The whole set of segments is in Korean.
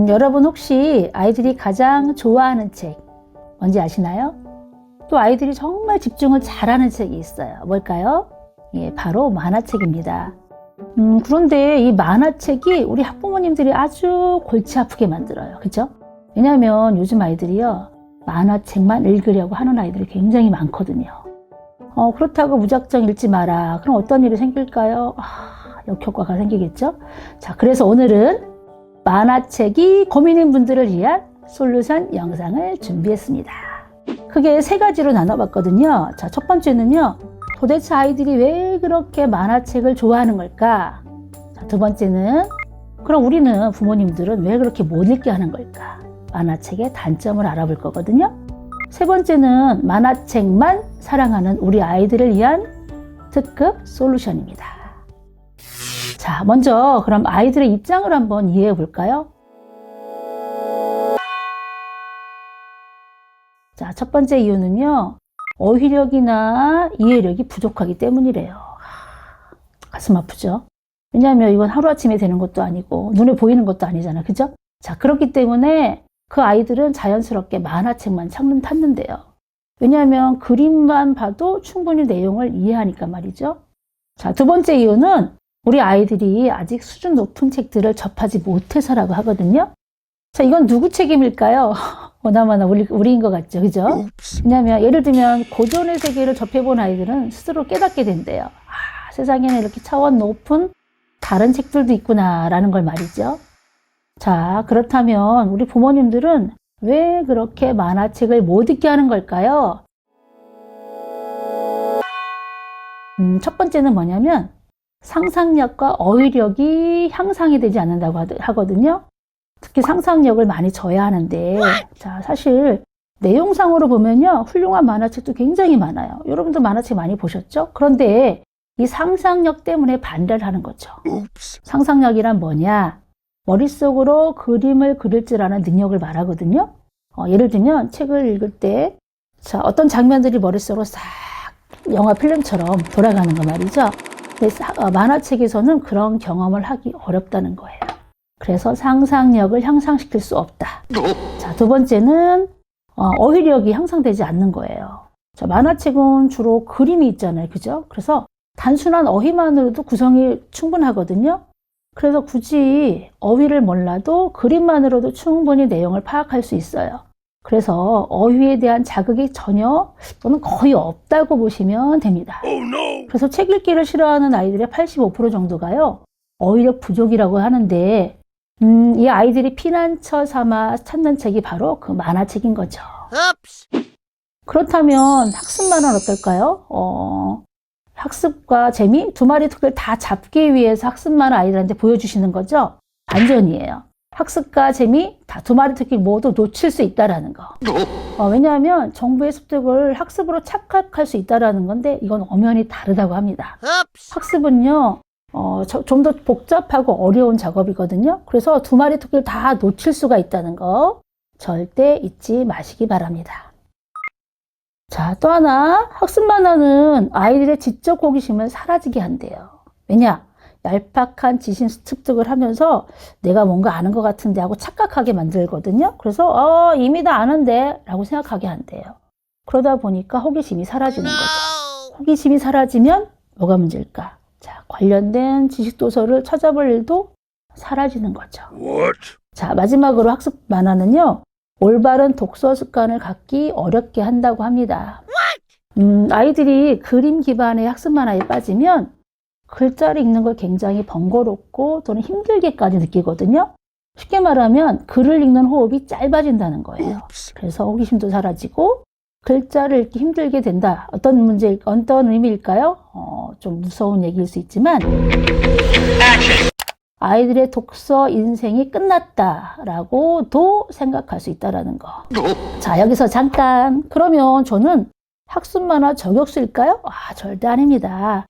여러분 혹시 아이들이 가장 좋아하는 책 뭔지 아시나요? 또 아이들이 정말 집중을 잘하는 책이 있어요. 뭘까요? 예, 바로 만화책입니다. 그런데 이 만화책이 우리 학부모님들이 아주 골치 아프게 만들어요. 그죠? 왜냐하면 요즘 아이들이요, 만화책만 읽으려고 하는 아이들이 굉장히 많거든요. 그렇다고 무작정 읽지 마라. 그럼 어떤 일이 생길까요? 역효과가 생기겠죠? 자, 그래서 오늘은 만화책이 고민인 분들을 위한 솔루션 영상을 준비했습니다. 크게 세 가지로 나눠봤거든요. 자, 첫 번째는요, 도대체 아이들이 왜 그렇게 만화책을 좋아하는 걸까? 자, 두 번째는 그럼 우리는 부모님들은 왜 그렇게 못 읽게 하는 걸까? 만화책의 단점을 알아볼 거거든요. 세 번째는 만화책만 사랑하는 우리 아이들을 위한 특급 솔루션입니다. 자, 먼저 그럼 아이들의 입장을 한번 이해해 볼까요? 자, 첫 번째 이유는요, 어휘력이나 이해력이 부족하기 때문이래요. 가슴 아프죠? 왜냐하면 이건 하루아침에 되는 것도 아니고 눈에 보이는 것도 아니잖아요. 그죠? 자, 그렇기 때문에 그 아이들은 자연스럽게 만화책만 찾는데요. 왜냐하면 그림만 봐도 충분히 내용을 이해하니까 말이죠. 자, 두 번째 이유는 우리 아이들이 아직 수준 높은 책들을 접하지 못해서라고 하거든요. 자, 이건 누구 책임일까요? 보나마나 우리인 것 같죠. 그죠? 왜냐하면 예를 들면 고전의 세계를 접해본 아이들은 스스로 깨닫게 된대요. 세상에는 이렇게 차원 높은 다른 책들도 있구나라는 걸 말이죠. 자, 그렇다면 우리 부모님들은 왜 그렇게 만화책을 못 읽게 하는 걸까요? 첫 번째는 뭐냐면 상상력과 어휘력이 향상이 되지 않는다고 하거든요. 특히 상상력을 많이 줘야 하는데, 자, 사실 내용상으로 보면요, 훌륭한 만화책도 굉장히 많아요. 여러분도 만화책 많이 보셨죠? 그런데 이 상상력 때문에 반대를 하는 거죠. 상상력이란 뭐냐? 머릿속으로 그림을 그릴 줄 아는 능력을 말하거든요. 예를 들면 책을 읽을 때, 자, 어떤 장면들이 머릿속으로 싹 영화 필름처럼 돌아가는 거 말이죠. 근데 만화책에서는 그런 경험을 하기 어렵다는 거예요. 그래서 상상력을 향상시킬 수 없다. 자, 두 번째는 어휘력이 향상되지 않는 거예요. 자, 만화책은 주로 그림이 있잖아요. 그죠? 그래서 단순한 어휘만으로도 구성이 충분하거든요. 그래서 굳이 어휘를 몰라도 그림만으로도 충분히 내용을 파악할 수 있어요. 그래서 어휘에 대한 자극이 전혀 또는 거의 없다고 보시면 됩니다. 그래서 책 읽기를 싫어하는 아이들의 85% 정도가요, 어휘력 부족이라고 하는데, 이 아이들이 피난처 삼아 찾는 책이 바로 그 만화책인 거죠. 그렇다면 학습 만화는 어떨까요? 학습과 재미 두 마리 토끼를 다 잡기 위해서 학습 만화 아이들한테 보여주시는 거죠? 반전이에요. 학습과 재미 다 두 마리 토끼 모두 놓칠 수 있다라는 거. 왜냐하면 정보의 습득을 학습으로 착각할 수 있다라는 건데 이건 엄연히 다르다고 합니다. 학습은요, 좀 더 복잡하고 어려운 작업이거든요. 그래서 두 마리 토끼를 다 놓칠 수가 있다는 거 절대 잊지 마시기 바랍니다. 자, 또 하나, 학습 만화는 아이들의 지적 호기심을 사라지게 한대요. 왜냐? 얄팍한 지식 습득을 하면서 내가 뭔가 아는 것 같은데 하고 착각하게 만들거든요. 그래서 이미 다 아는데 라고 생각하게 한대요. 그러다 보니까 호기심이 사라지는 거죠. 호기심이 사라지면 뭐가 문제일까? 자, 관련된 지식 도서를 찾아볼 일도 사라지는 거죠. 자, 마지막으로 학습 만화는요, 올바른 독서 습관을 갖기 어렵게 한다고 합니다. 아이들이 그림 기반의 학습 만화에 빠지면 글자를 읽는 걸 굉장히 번거롭고 또는 힘들게까지 느끼거든요. 쉽게 말하면 글을 읽는 호흡이 짧아진다는 거예요. 그래서 호기심도 사라지고 글자를 읽기 힘들게 된다. 어떤 의미일까요? 좀 무서운 얘기일 수 있지만 아이들의 독서 인생이 끝났다라고도 생각할 수 있다는 거. 자, 여기서 잠깐. 그러면 저는 학습 만화 저격수일까요? 절대 아닙니다.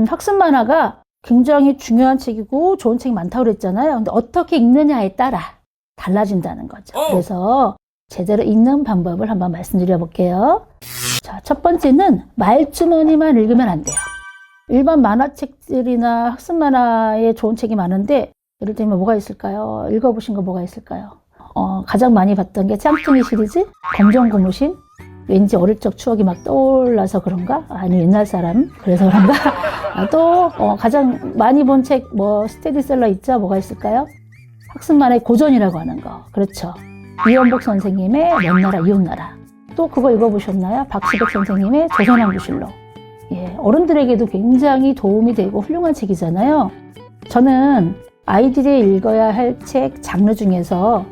학습 만화가 굉장히 중요한 책이고 좋은 책이 많다고 그랬잖아요. 근데 어떻게 읽느냐에 따라 달라진다는 거죠. 그래서 제대로 읽는 방법을 한번 말씀드려 볼게요. 자, 첫 번째는 말주머니만 읽으면 안 돼요. 일반 만화책들이나 학습 만화에 좋은 책이 많은데 예를 들면 뭐가 있을까요? 읽어보신 거 뭐가 있을까요? 가장 많이 봤던 게 짱뚱이 시리즈? 검정 고무신? 왠지 어릴 적 추억이 막 떠올라서 그런가? 아니 옛날 사람 그래서 그런가? 또 가장 많이 본 책 뭐 스테디셀러 있죠? 뭐가 있을까요? 학습만의 고전이라고 하는 거. 그렇죠. 이원복 선생님의 먼 나라 이웃 나라. 또 그거 읽어보셨나요? 박시백 선생님의 조선왕조실록. 예, 어른들에게도 굉장히 도움이 되고 훌륭한 책이잖아요. 저는 아이들이 읽어야 할 책 장르 중에서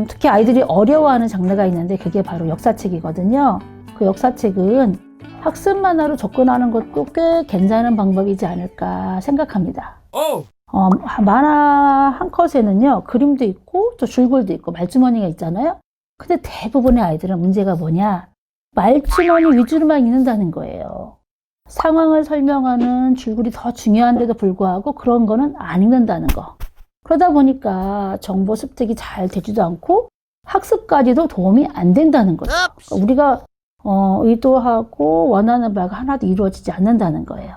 특히 아이들이 어려워하는 장르가 있는데 그게 바로 역사책이거든요. 그 역사책은 학습 만화로 접근하는 것도 꽤 괜찮은 방법이지 않을까 생각합니다. 만화 한 컷에는요, 그림도 있고 또 줄글도 있고 말주머니가 있잖아요. 근데 대부분의 아이들은 문제가 뭐냐? 말주머니 위주로만 읽는다는 거예요. 상황을 설명하는 줄글이 더 중요한데도 불구하고 그런 거는 안 읽는다는 거. 그러다 보니까 정보 습득이 잘 되지도 않고 학습까지도 도움이 안 된다는 거죠. 그러니까 우리가 의도하고 원하는 바가 하나도 이루어지지 않는다는 거예요.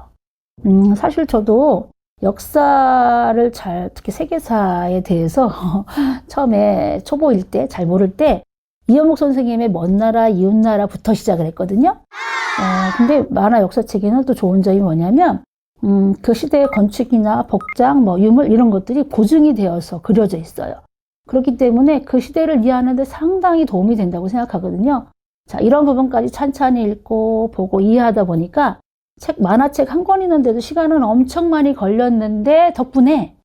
사실 저도 역사를 특히 세계사에 대해서 처음에 초보일 때, 잘 모를 때 이현복 선생님의 먼 나라, 이웃 나라부터 시작을 했거든요. 근데 만화 역사책에는 또 좋은 점이 뭐냐면 그 시대의 건축이나 복장, 유물 이런 것들이 고증이 되어서 그려져 있어요. 그렇기 때문에 그 시대를 이해하는 데 상당히 도움이 된다고 생각하거든요. 자, 이런 부분까지 찬찬히 읽고 보고 이해하다 보니까 만화책 한 권 읽는데도 시간은 엄청 많이 걸렸는데 덕분에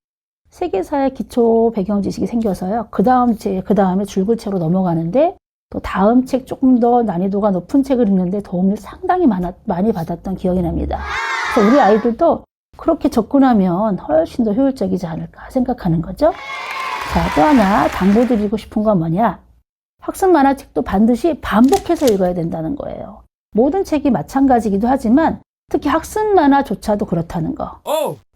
세계사의 기초 배경 지식이 생겨서요. 그 다음에 줄글책으로 넘어가는데 또 다음 책 조금 더 난이도가 높은 책을 읽는데 도움을 상당히 많이 받았던 기억이 납니다. 그래서 우리 아이들도 그렇게 접근하면 훨씬 더 효율적이지 않을까 생각하는 거죠. 자, 또 하나 당부드리고 싶은 건 뭐냐? 학습 만화책도 반드시 반복해서 읽어야 된다는 거예요. 모든 책이 마찬가지이기도 하지만 특히 학습 만화조차도 그렇다는 거.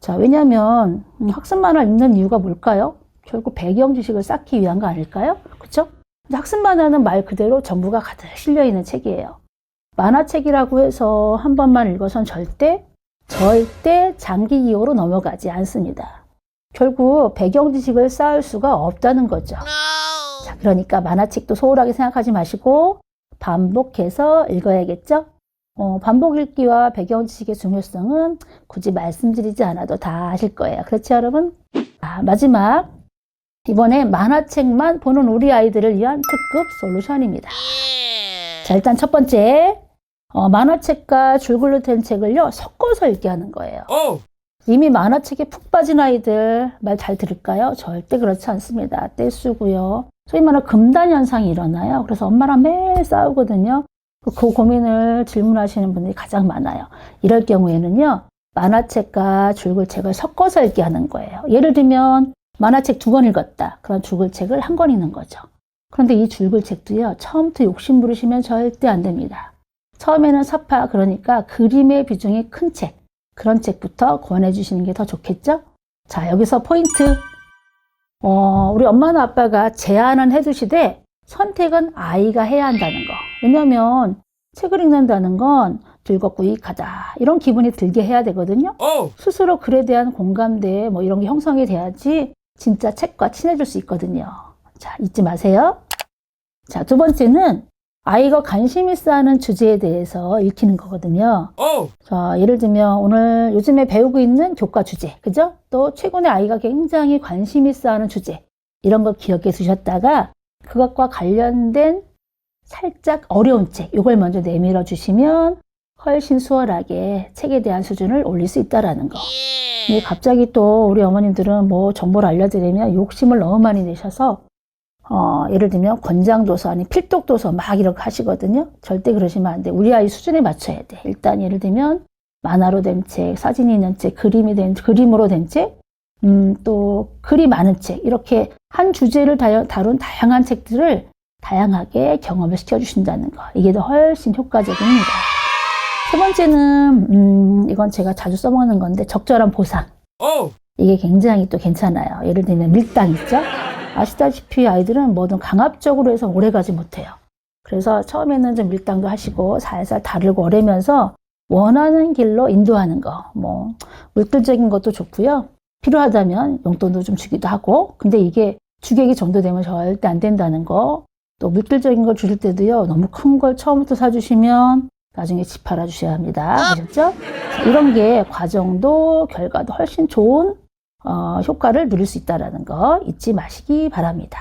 자, 왜냐하면 학습 만화 읽는 이유가 뭘까요? 결국 배경 지식을 쌓기 위한 거 아닐까요? 그렇죠? 근데 학습 만화는 말 그대로 정보가 가득 실려 있는 책이에요. 만화책이라고 해서 한 번만 읽어선 절대 장기 기호로 넘어가지 않습니다. 결국 배경 지식을 쌓을 수가 없다는 거죠. 자, 그러니까 만화책도 소홀하게 생각하지 마시고 반복해서 읽어야겠죠? 반복 읽기와 배경 지식의 중요성은 굳이 말씀드리지 않아도 다 아실 거예요. 그렇죠, 여러분? 마지막. 이번에 만화책만 보는 우리 아이들을 위한 특급 솔루션입니다. 자, 일단 첫 번째. 만화책과 줄글로 된 책을요, 섞어서 읽게 하는 거예요. 이미 만화책에 푹 빠진 아이들 말 잘 들을까요? 절대 그렇지 않습니다. 떼쓰고요. 소위 말하는 금단 현상이 일어나요. 그래서 엄마랑 매일 싸우거든요. 그 고민을 질문하시는 분들이 가장 많아요. 이럴 경우에는요, 만화책과 줄글책을 섞어서 읽게 하는 거예요. 예를 들면 만화책 2권 읽었다. 그럼 줄글책을 1권 읽는 거죠. 그런데 이 줄글책도요, 처음부터 욕심 부리시면 절대 안 됩니다. 처음에는 서파, 그러니까 그림의 비중이 큰 책, 그런 책부터 권해주시는 게 더 좋겠죠? 자, 여기서 포인트. 우리 엄마나 아빠가 제안은 해두시되 선택은 아이가 해야 한다는 거. 왜냐면 책을 읽는다는 건 즐겁고 유익하다, 이런 기분이 들게 해야 되거든요. 스스로 글에 대한 공감대 이런 게 형성이 돼야지 진짜 책과 친해질 수 있거든요. 자, 잊지 마세요. 자, 두 번째는 아이가 관심 있어 하는 주제에 대해서 읽히는 거거든요. 자, 예를 들면 요즘에 배우고 있는 교과 주제, 그죠? 또 최근에 아이가 굉장히 관심 있어 하는 주제, 이런 거 기억해 두셨다가 그것과 관련된 살짝 어려운 책, 이걸 먼저 내밀어 주시면 훨씬 수월하게 책에 대한 수준을 올릴 수 있다라는 거. 근데 갑자기 또 우리 어머님들은 정보를 알려드리면 욕심을 너무 많이 내셔서 예를 들면 권장도서 아니 필독도서 막 이렇게 하시거든요. 절대 그러시면 안 돼. 우리 아이 수준에 맞춰야 돼. 일단 예를 들면 만화로 된 책, 사진이 있는 책, 그림으로 된 책, 또 글이 많은 책, 이렇게 한 주제를 다룬 다양한 책들을 다양하게 경험을 시켜주신다는 거. 이게 더 훨씬 효과적입니다. 세 번째는 이건 제가 자주 써먹는 건데 적절한 보상. 이게 굉장히 또 괜찮아요. 예를 들면 밀당 있죠? 아시다시피 아이들은 뭐든 강압적으로 해서 오래가지 못해요. 그래서 처음에는 좀 밀당도 하시고 살살 다르고 어리면서 원하는 길로 인도하는 거. 물질적인 것도 좋고요. 필요하다면 용돈도 좀 주기도 하고, 근데 이게 주객이 정도 되면 절대 안 된다는 거. 또 물질적인 걸 주실 때도요, 너무 큰 걸 처음부터 사주시면 나중에 집 팔아주셔야 합니다. 아셨죠? 자, 이런 게 과정도 결과도 훨씬 좋은 효과를 누릴 수 있다는 거 잊지 마시기 바랍니다.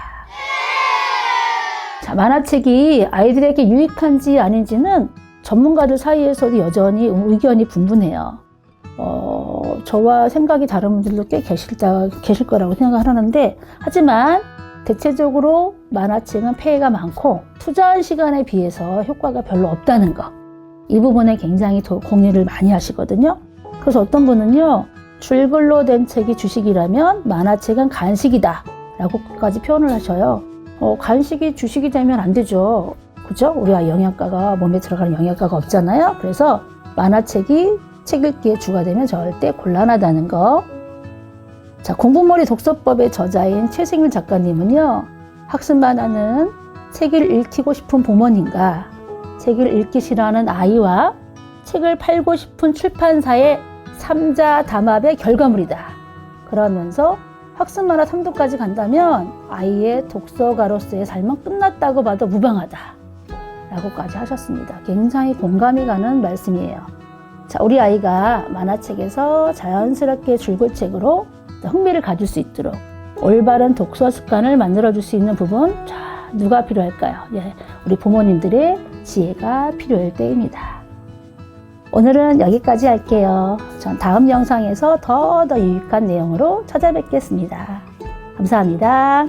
자, 만화책이 아이들에게 유익한지 아닌지는 전문가들 사이에서도 여전히 의견이 분분해요. 저와 생각이 다른 분들도 꽤 계실 거라고 생각을 하는데, 하지만 대체적으로 만화책은 폐해가 많고 투자한 시간에 비해서 효과가 별로 없다는 거, 이 부분에 굉장히 공유를 많이 하시거든요. 그래서 어떤 분은요, 줄글로 된 책이 주식이라면 만화책은 간식이다 라고까지 표현을 하셔요. 간식이 주식이 되면 안 되죠. 그죠? 우리가 영양가가, 몸에 들어가는 영양가가 없잖아요. 그래서 만화책이 책 읽기의 주가 되면 절대 곤란하다는 거. 자, 공부머리 독서법의 저자인 최승일 작가님은요, 학습 만화는 책을 읽히고 싶은 부모님과 책을 읽기 싫어하는 아이와 책을 팔고 싶은 출판사의 삼자 담합의 결과물이다. 그러면서 학습 만화 3도까지 간다면 아이의 독서가로서의 삶은 끝났다고 봐도 무방하다 라고까지 하셨습니다. 굉장히 공감이 가는 말씀이에요. 자, 우리 아이가 만화책에서 자연스럽게 줄글책으로 흥미를 가질 수 있도록 올바른 독서 습관을 만들어줄 수 있는 부분, 자, 누가 필요할까요? 예, 우리 부모님들의 지혜가 필요할 때입니다. 오늘은 여기까지 할게요. 전 다음 영상에서 더 유익한 내용으로 찾아뵙겠습니다. 감사합니다.